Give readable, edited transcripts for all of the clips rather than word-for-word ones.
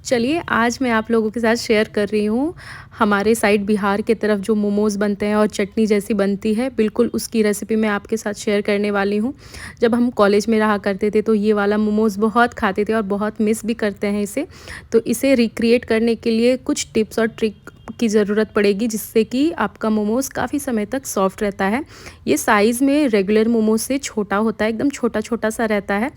चलिए आज मैं आप लोगों के साथ शेयर कर रही हूँ हमारे साइड बिहार के तरफ जो मोमोज़ बनते हैं और चटनी जैसी बनती है, बिल्कुल उसकी रेसिपी मैं आपके साथ शेयर करने वाली हूँ। जब हम कॉलेज में रहा करते थे तो ये वाला मोमोज़ बहुत खाते थे और बहुत मिस भी करते हैं इसे। तो इसे रिक्रिएट करने के लिए कुछ टिप्स और ट्रिक की ज़रूरत पड़ेगी, जिससे कि आपका मोमोज़ काफ़ी समय तक सॉफ्ट रहता है। ये साइज़ में रेगुलर मोमोज़ से छोटा होता है, एकदम छोटा-छोटा सा रहता है,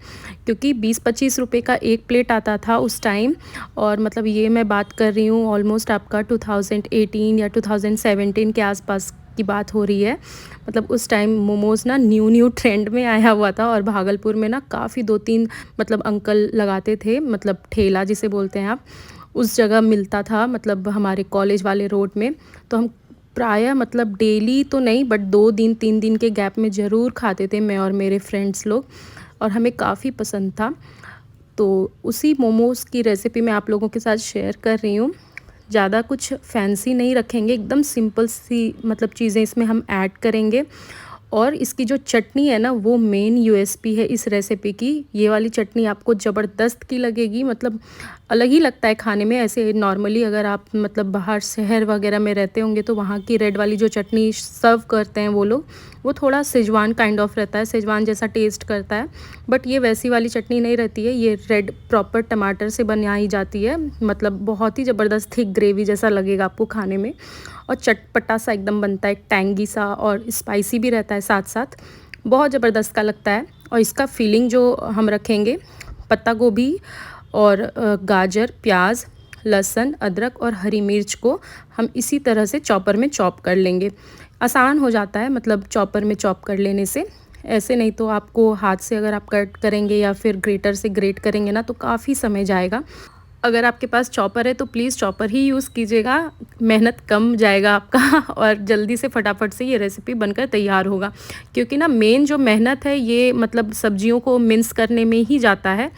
क्योंकि 20-25 रुपए का एक प्लेट आता था उस टाइम। और मतलब ये मैं बात कर रही हूँ ऑलमोस्ट आपका 2018 या 2017 के आसपास की बात हो रही है। मतलब उस टाइम मोमोज़ ना न्यू ट्रेंड में आया हुआ था और भागलपुर में ना काफ़ी 2-3 मतलब अंकल लगाते थे, मतलब ठेला जिसे बोलते हैं आप, उस जगह मिलता था, मतलब हमारे कॉलेज वाले रोड में। तो हम प्रायः मतलब डेली तो नहीं बट 2 दिन 3 दिन के गैप में ज़रूर खाते थे, मैं और मेरे फ्रेंड्स लोग, और हमें काफ़ी पसंद था। तो उसी मोमोज़ की रेसिपी मैं आप लोगों के साथ शेयर कर रही हूँ। ज़्यादा कुछ फैंसी नहीं रखेंगे, एकदम सिंपल सी मतलब चीज़ें इसमें हम ऐड करेंगे। और इसकी जो चटनी है ना, वो मेन यूएसपी है इस रेसिपी की। ये वाली चटनी आपको ज़बरदस्त की लगेगी, मतलब अलग ही लगता है खाने में। ऐसे नॉर्मली अगर आप मतलब बाहर शहर वगैरह में रहते होंगे तो वहाँ की रेड वाली जो चटनी सर्व करते हैं वो लोग, वो थोड़ा सेजवान काइंड ऑफ रहता है, सेजवान जैसा टेस्ट करता है। बट ये वैसी वाली चटनी नहीं रहती है, ये रेड प्रॉपर टमाटर से बनाई जाती है। मतलब बहुत ही ज़बरदस्त थिक ग्रेवी जैसा लगेगा आपको खाने में, और चटपटा सा एकदम बनता है, टैंगी सा और स्पाइसी भी रहता है साथ साथ। बहुत ज़बरदस्त का लगता है। और इसका फिलिंग जो हम रखेंगे, पत्ता गोभी और गाजर, प्याज, लहसुन, अदरक और हरी मिर्च को हम इसी तरह से चॉपर में चॉप कर लेंगे। आसान हो जाता है मतलब चॉपर में चॉप कर लेने से। ऐसे नहीं तो आपको हाथ से अगर आप कट करेंगे या फिर ग्रेटर से ग्रेट करेंगे ना, तो काफ़ी समय जाएगा। अगर आपके पास चॉपर है तो प्लीज़ चॉपर ही यूज़ कीजिएगा, मेहनत कम जाएगा आपका और जल्दी से फटाफट से ये रेसिपी बनकर तैयार होगा। क्योंकि ना मेन जो मेहनत है ये मतलब सब्जियों को मिन्स करने में ही जाता है।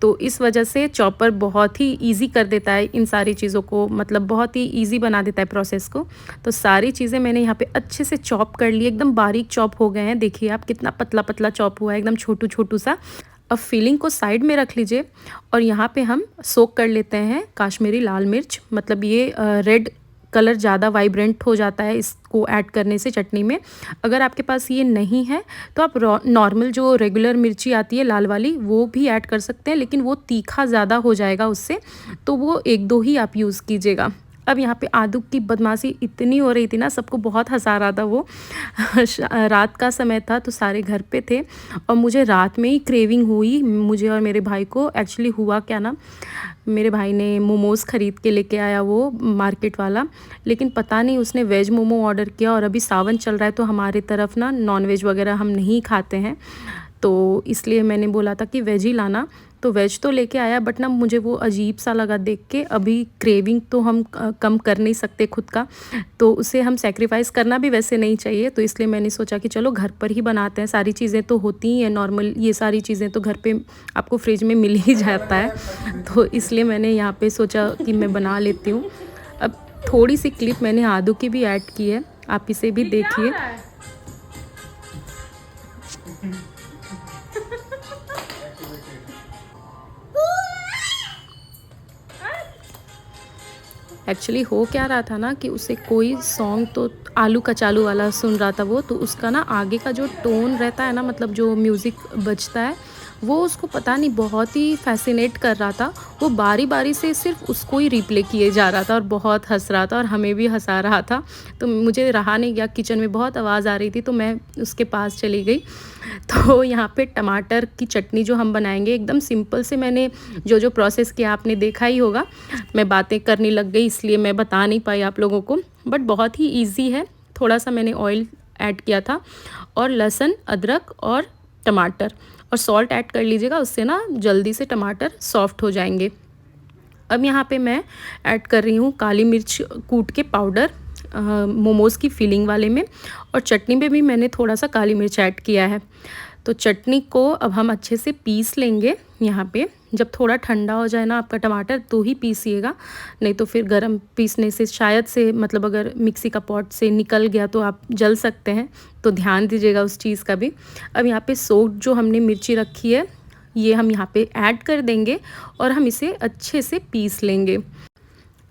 तो इस वजह से चॉपर बहुत ही ईज़ी कर देता है इन सारी चीज़ों को, मतलब बहुत ही ईज़ी बना देता है प्रोसेस को। तो सारी चीज़ें मैंने यहाँ पे अच्छे से चॉप कर ली, एकदम बारीक चॉप हो गए हैं। देखिए आप कितना पतला-पतला चॉप हुआ है, एकदम छोटू-छोटू सा। अब फिलिंग को साइड में रख लीजिए और यहाँ पे हम सोक कर लेते हैं काश्मीरी लाल मिर्च। मतलब ये रेड कलर ज़्यादा वाइब्रेंट हो जाता है इसको ऐड करने से चटनी में। अगर आपके पास ये नहीं है तो आप नॉर्मल जो रेगुलर मिर्ची आती है लाल वाली, वो भी ऐड कर सकते हैं, लेकिन वो तीखा ज़्यादा हो जाएगा उससे, तो वो 1-2 ही आप यूज़ कीजिएगा। अब यहाँ पे आदू की बदमाशी इतनी हो रही थी ना, सबको बहुत हँसा रहा था वो। रात का समय था तो सारे घर पे थे और मुझे रात में ही क्रेविंग हुई, मुझे और मेरे भाई को। एक्चुअली हुआ क्या ना, मेरे भाई ने मोमोज़ ख़रीद के लेके आया वो मार्केट वाला, लेकिन पता नहीं उसने वेज मोमो ऑर्डर किया, और अभी सावन चल रहा है तो हमारे तरफ ना नॉन वेज वगैरह हम नहीं खाते हैं। तो इसलिए मैंने बोला था कि वेज ही लाना, तो वेज तो लेके आया, बट ना मुझे वो अजीब सा लगा देख के। अभी क्रेविंग तो हम कम कर नहीं सकते खुद का, तो उसे हम सैक्रिफाइस करना भी वैसे नहीं चाहिए। तो इसलिए मैंने सोचा कि चलो घर पर ही बनाते हैं, सारी चीज़ें तो होती ही हैं नॉर्मल, ये सारी चीज़ें तो घर पे आपको फ्रिज में मिल ही जाता है। तो इसलिए मैंने यहाँ पे सोचा कि मैं बना लेती हूँ। अब थोड़ी सी क्लिप मैंने आदू की भी ऐड की है, आप इसे भी देखिए। एक्चुअली हो क्या रहा था ना कि उसे कोई सॉन्ग तो आलू कचालू वाला सुन रहा था वो, तो उसका ना आगे का जो टोन रहता है ना, मतलब जो म्यूज़िक बजता है, वो उसको पता नहीं बहुत ही फ़ैसिनेट कर रहा था। वो बारी-बारी से सिर्फ़ उसको ही रिप्ले किए जा रहा था और बहुत हँस रहा था और हमें भी हँसा रहा था। तो मुझे रहा नहीं गया, किचन में बहुत आवाज़ आ रही थी तो मैं उसके पास चली गई। तो यहाँ पे टमाटर की चटनी जो हम बनाएंगे, एकदम सिंपल से मैंने जो प्रोसेस किया आपने देखा ही होगा। मैं बातें करने लग गई इसलिए मैं बता नहीं पाई आप लोगों को, बट बहुत ही ईज़ी है। थोड़ा सा मैंने ऑयल ऐड किया था और लहसुन, अदरक और टमाटर, और सॉल्ट ऐड कर लीजिएगा, उससे ना जल्दी से टमाटर सॉफ्ट हो जाएंगे। अब यहाँ पे मैं ऐड कर रही हूँ काली मिर्च कूट के पाउडर मोमोज़ की फिलिंग वाले में, और चटनी में भी मैंने थोड़ा सा काली मिर्च ऐड किया है। तो चटनी को अब हम अच्छे से पीस लेंगे। यहाँ पे जब थोड़ा ठंडा हो जाए ना आपका टमाटर तो ही पीसिएगा, नहीं तो फिर गरम पीसने से शायद से मतलब अगर मिक्सी का पॉट से निकल गया तो आप जल सकते हैं, तो ध्यान दीजिएगा उस चीज़ का भी। अब यहाँ पे सोक्ड जो हमने मिर्ची रखी है ये हम यहाँ पे ऐड कर देंगे और हम इसे अच्छे से पीस लेंगे।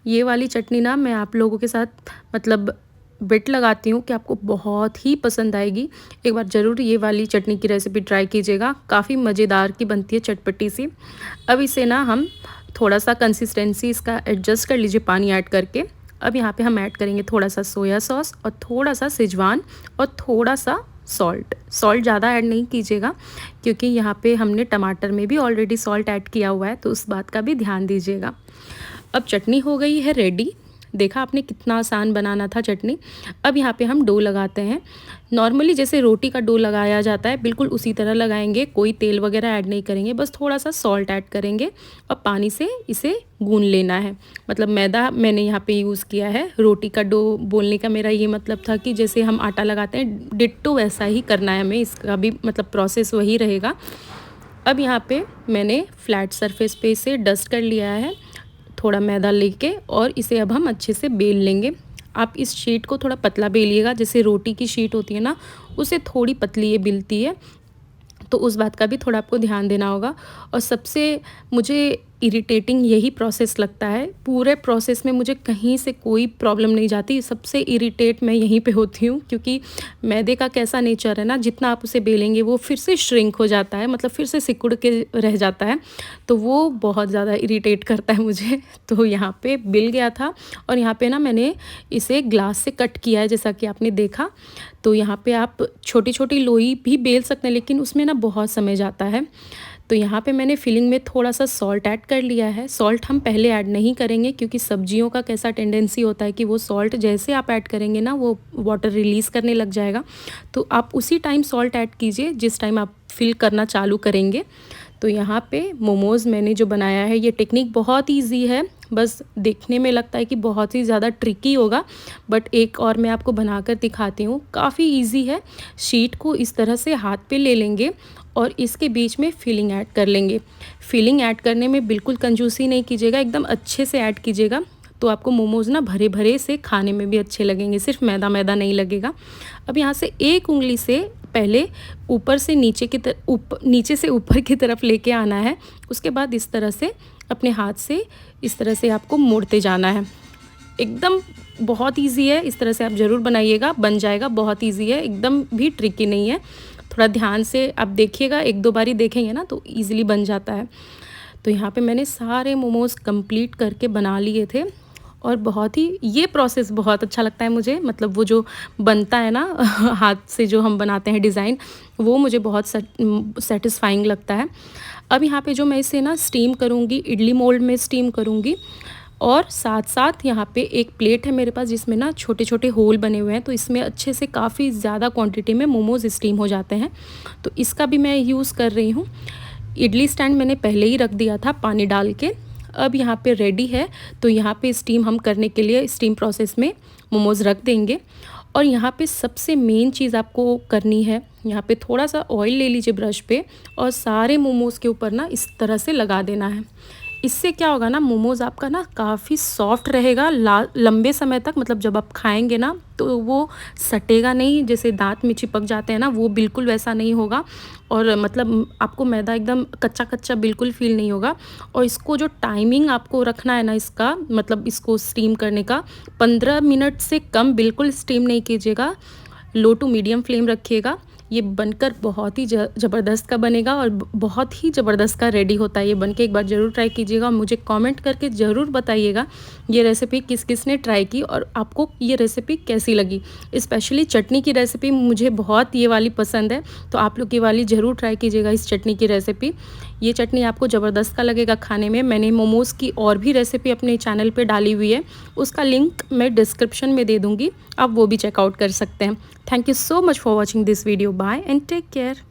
ये वाली चटनी ना मैं आप लोगों के साथ मतलब बेट लगाती हूँ कि आपको बहुत ही पसंद आएगी। एक बार ज़रूर ये वाली चटनी की रेसिपी ट्राई कीजिएगा, काफ़ी मज़ेदार की बनती है, चटपटी सी। अब इसे ना हम थोड़ा सा कंसिस्टेंसी इसका एडजस्ट कर लीजिए पानी ऐड करके। अब यहाँ पे हम ऐड करेंगे थोड़ा सा सोया सॉस और थोड़ा सा सिजवान और थोड़ा सा सॉल्ट ज़्यादा ऐड नहीं कीजिएगा क्योंकि यहाँ पे हमने टमाटर में भी ऑलरेडी सॉल्ट ऐड किया हुआ है, तो उस बात का भी ध्यान दीजिएगा। अब चटनी हो गई है रेडी। देखा आपने कितना आसान बनाना था चटनी। अब यहाँ पे हम डो लगाते हैं। नॉर्मली जैसे रोटी का डो लगाया जाता है बिल्कुल उसी तरह लगाएंगे, कोई तेल वगैरह ऐड नहीं करेंगे, बस थोड़ा सा सॉल्ट ऐड करेंगे और पानी से इसे गूंद लेना है। मतलब मैदा मैंने यहाँ पे यूज़ किया है। रोटी का डो बोलने का मेरा ये मतलब था कि जैसे हम आटा लगाते हैं डिट्टो वैसा ही करना है हमें, इसका भी मतलब प्रोसेस वही रहेगा। अब यहाँ पे मैंने फ्लैट सरफेस पे इसे डस्ट कर लिया है थोड़ा मैदा लेके, और इसे अब हम अच्छे से बेल लेंगे। आप इस शीट को थोड़ा पतला बेलिएगा, जैसे रोटी की शीट होती है ना उसे थोड़ी पतली ये बिलती है, तो उस बात का भी थोड़ा आपको ध्यान देना होगा। और सबसे मुझे इरिटेटिंग यही प्रोसेस लगता है, पूरे प्रोसेस में मुझे कहीं से कोई प्रॉब्लम नहीं जाती, सबसे इरिटेट मैं यहीं पे होती हूँ क्योंकि मैदे का कैसा नेचर है ना, जितना आप उसे बेलेंगे वो फिर से श्रिंक हो जाता है, मतलब फिर से सिकुड़ के रह जाता है, तो वो बहुत ज़्यादा इरिटेट करता है मुझे। तो यहाँ पे बिल गया था और यहाँ पे ना मैंने इसे ग्लास से कट किया है जैसा कि आपने देखा। तो यहाँ पे आप छोटी छोटी लोई भी बेल सकते हैं लेकिन उसमें ना बहुत समय जाता है। तो यहाँ पे मैंने फिलिंग में थोड़ा सा सॉल्ट ऐड कर लिया है। सॉल्ट हम पहले ऐड नहीं करेंगे क्योंकि सब्जियों का कैसा टेंडेंसी होता है कि वो सॉल्ट जैसे आप ऐड करेंगे ना वो वाटर रिलीज़ करने लग जाएगा, तो आप उसी टाइम सॉल्ट ऐड कीजिए जिस टाइम आप फिल करना चालू करेंगे। तो यहाँ पे मोमोज़ मैंने जो बनाया है ये टेक्निक बहुत ईजी है, बस देखने में लगता है कि बहुत ही ज़्यादा ट्रिकी होगा, बट एक और मैं आपको बनाकर दिखाती हूँ, काफ़ी इजी है। शीट को इस तरह से हाथ पे ले लेंगे और इसके बीच में फिलिंग ऐड कर लेंगे। फिलिंग ऐड करने में बिल्कुल कंजूसी नहीं कीजिएगा, एकदम अच्छे से ऐड कीजिएगा, तो आपको मोमोज़ ना भरे भरे से खाने में भी अच्छे लगेंगे, सिर्फ मैदा मैदा नहीं लगेगा। अब यहाँ से एक उंगली से पहले ऊपर से नीचे से ऊपर की तरफ लेके आना है, उसके बाद इस तरह से अपने हाथ से इस तरह से आपको मोड़ते जाना है। एकदम बहुत इजी है, इस तरह से आप ज़रूर बनाइएगा, बन जाएगा, बहुत इजी है, एकदम भी ट्रिकी नहीं है। थोड़ा ध्यान से आप देखिएगा, एक दो बारी देखेंगे ना तो ईज़िली बन जाता है। तो यहाँ पे मैंने सारे मोमोज़ कंप्लीट करके बना लिए थे और बहुत ही ये प्रोसेस बहुत अच्छा लगता है मुझे, मतलब वो जो बनता है ना हाथ से जो हम बनाते हैं डिज़ाइन, वो मुझे बहुत सेटिस्फाइंग लगता है। अब यहाँ पे जो मैं इसे ना स्टीम करूँगी, इडली मोल्ड में स्टीम करूँगी, और साथ साथ यहाँ पे एक प्लेट है मेरे पास जिसमें ना छोटे छोटे होल बने हुए हैं, तो इसमें अच्छे से काफ़ी ज़्यादा क्वांटिटी में मोमोज़ स्टीम हो जाते हैं, तो इसका भी मैं यूज़ कर रही हूँ। इडली स्टैंड मैंने पहले ही रख दिया था पानी डाल के। अब यहाँ पे रेडी है, तो यहाँ पे स्टीम हम करने के लिए स्टीम प्रोसेस में मोमोज़ रख देंगे। और यहाँ पे सबसे मेन चीज़ आपको करनी है, यहाँ पे थोड़ा सा ऑयल ले लीजिए ब्रश पे और सारे मोमोज़ के ऊपर ना इस तरह से लगा देना है। इससे क्या होगा ना, मोमोज़ आपका ना काफ़ी सॉफ्ट रहेगा लंबे समय तक, मतलब जब आप खाएंगे ना तो वो सटेगा नहीं, जैसे दांत में चिपक जाते हैं ना, वो बिल्कुल वैसा नहीं होगा। और मतलब आपको मैदा एकदम कच्चा कच्चा बिल्कुल फील नहीं होगा। और इसको जो टाइमिंग आपको रखना है ना इसका, मतलब इसको स्टीम करने का 15 मिनट से कम बिल्कुल स्टीम नहीं कीजिएगा, लो टू मीडियम फ्लेम रखिएगा। ये बनकर बहुत ही ज़बरदस्त का बनेगा और बहुत ही ज़बरदस्त का रेडी होता है ये बनके। एक बार ज़रूर ट्राई कीजिएगा और मुझे कमेंट करके ज़रूर बताइएगा ये रेसिपी किस किस ने ट्राई की और आपको ये रेसिपी कैसी लगी। स्पेशली चटनी की रेसिपी मुझे बहुत ये वाली पसंद है, तो आप लोग ये वाली ज़रूर ट्राई कीजिएगा इस चटनी की रेसिपी। ये चटनी आपको ज़बरदस्त का लगेगा खाने में। मैंने मोमोज़ की और भी रेसिपी अपने चैनल पे डाली हुई है, उसका लिंक मैं डिस्क्रिप्शन में दे दूँगी, आप वो भी चेकआउट कर सकते हैं। Thank you so much for watching this video. Bye and take care.